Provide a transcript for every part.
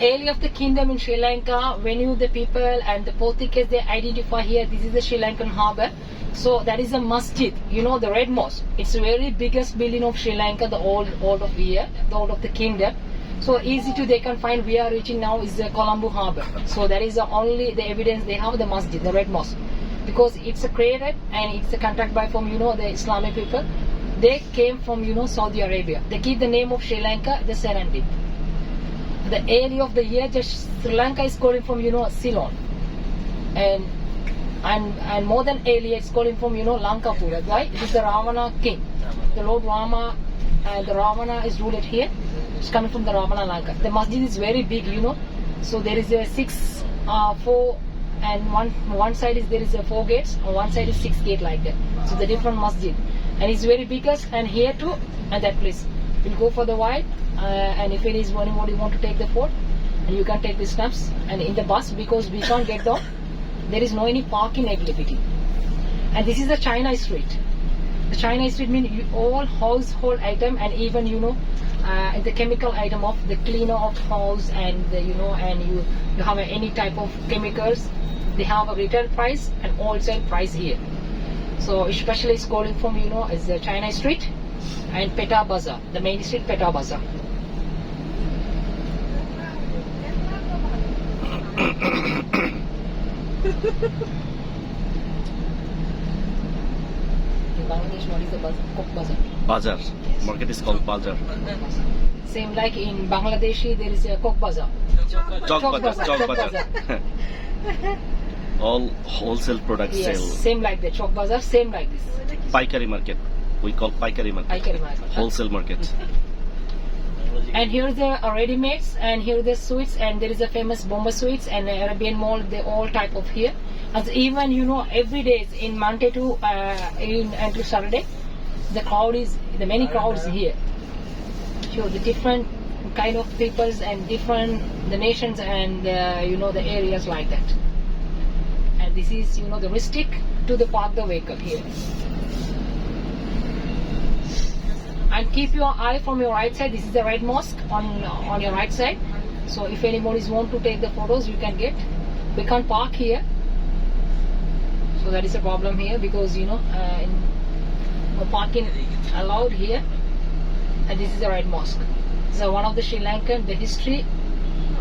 area of the kingdom in Sri Lanka, when the people and the Portuguese, they identify here, this is the Sri Lankan harbour. So that is a masjid, the red mosque. It's the very biggest building of Sri Lanka, the all of here, the all of the kingdom. So they can find we are reaching now is the Colombo harbour. So that is the evidence they have, the masjid, the red mosque. Because it's created and it's a contract by from, the Islamic people. They came from, Saudi Arabia. They give the name of Sri Lanka, the Serendip. The area of the year, just Sri Lanka is calling from, Ceylon. And more than area, it's calling from, Lankapura. Why? It is the Ravana king. The Lord Rama, the Ravana is ruled here. It's coming from the Ravana Lanka. The masjid is very big, So there is a 4, and one side is there is a 4 gates, and one side is 6 gates like that. So the different masjid. And it's very biggest, and here too, and that place. We'll go for the while, and if it is anybody want to take the photo, and you can take the snaps, and in the bus, because we can't get down, there is no any parking availability. And this is the China street. The China street means all household item, and even the chemical item of the cleaner of house, and and you have any type of chemicals. They have a retail price and wholesale price here. So especially it's calling from is the China street and Peta Bazaar, the main street Peta Bazaar. In Bangladesh, what is the bazaar? Bazaar. Yes. Market is called Bazaar. Same like in Bangladeshi, there is a Kok Bazaar. Chowk Bazaar. All wholesale products yes, sale. Same like the Chowk Bazaar, same like this. Paikari market. We call Paikari market. Paikari market. Wholesale market. And here is the ready-mades, and here are the sweets, and there is a famous Bombay sweets and Arabian Mall. They all type of here. As even every day in Monday to until Saturday, the many crowds here. So the different kind of peoples and different the nations and the areas like that. And this is the restrict to the park the vehicle here. And keep your eye from your right side. This is the red mosque on your right side. So if anybody want to take the photos, you can get. We can't park here. So that is a problem here because no parking allowed here. And this is the red mosque. So one of the Sri Lankan, the history.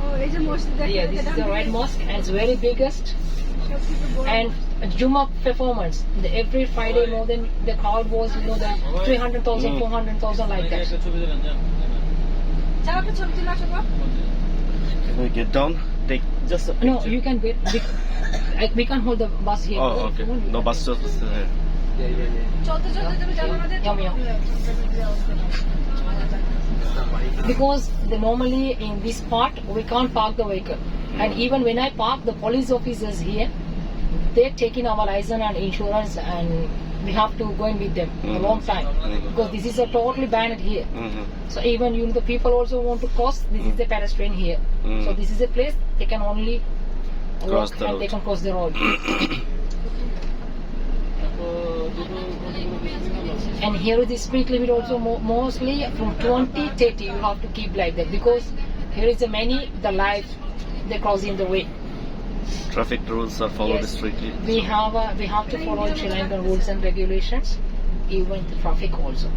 Oh, it's a mosque. Yeah, this is the red mosque and it's very biggest. And Juma performance. Every Friday more than the crowd was the 300,000, 400,000 like that. Can we get down? Take just a picture. No, you can get. We can hold the bus here. Oh, okay. No bus just here. Because normally in this part we can't park the vehicle, and even when I park, the police officers here, they're taking our license and insurance, and we have to go in with them a long time because this is a totally banned here. So even the people also want to cross. This is the pedestrian here. So this is a place they can only walk and they can cross the road. And here the speed limit also mostly from 20-30 you have to keep like that because here is the life they crossing the way. Traffic rules are followed strictly. We have to follow Sri Lankan rules and regulations, even the traffic also.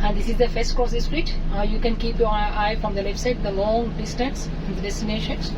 And this is the first cross street. You can keep your eye from the left side, the long distance to the destinations.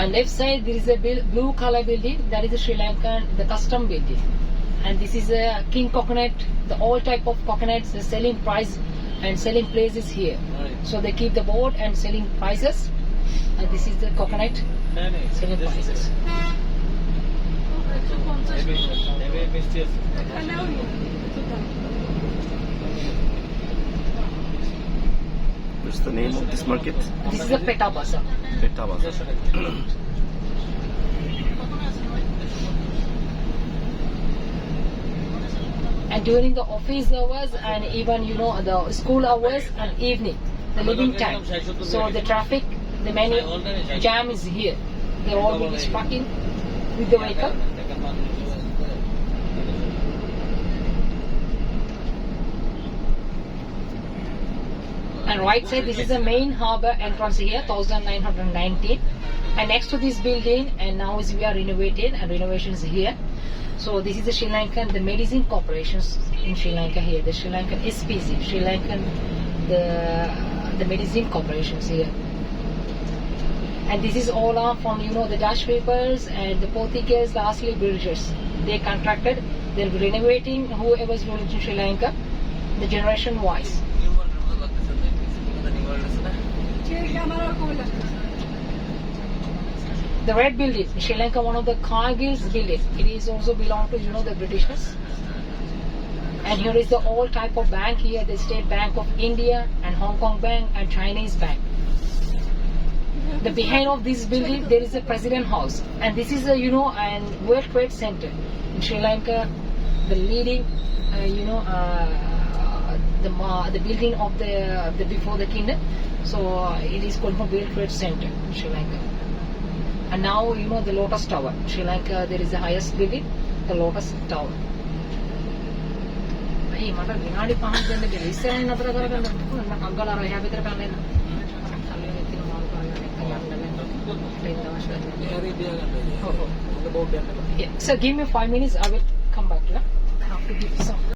And left side there is a blue color building, that is a Sri Lankan, the custom building. And this is a king coconut, the all type of coconuts, the selling price and selling places here. So they keep the board and selling prices. And this is the coconut selling prices. What's the name of this market? This is a Peta Bazaar. Peta Bazaar. And during the office hours and even the school hours and evening, the living time. So the traffic, the many jam is here. They're all will be stuck in with the vehicle. And right side, this is the main harbour entrance here, 1919. And next to this building, and now we are renovated, and renovations here. So this is the Sri Lankan, the medicine corporations in Sri Lanka here, the Sri Lankan SPC, Sri Lankan, the medicine corporations here. And this is all are from the Dutch papers and the Portuguese, lastly British. They contracted, they'll be renovating whoever's ruling in Sri Lanka, the generation wise. The red building, in Sri Lanka, one of the Cargill's building. It is also belong to the Britishers. And here is the all type of bank here, the State Bank of India and Hong Kong Bank and Chinese Bank. The behind of this building there is a President House, and this is a and World Trade Center in Sri Lanka, the leading the building of the before the kingdom. So it is called World Trade Center in Sri Lanka. And now the Lotus Tower. Sri Lanka there is the highest building, the Lotus Tower. Hey, mata vinadi 5 දෙන්න බැරි ඉස්සරහින් නතර කරගන්න පුළුවන් අග්ගලා රහ විතර කන්න එන්න. Yeah. So give me 5 minutes, I will come back. Yeah? I have to give some.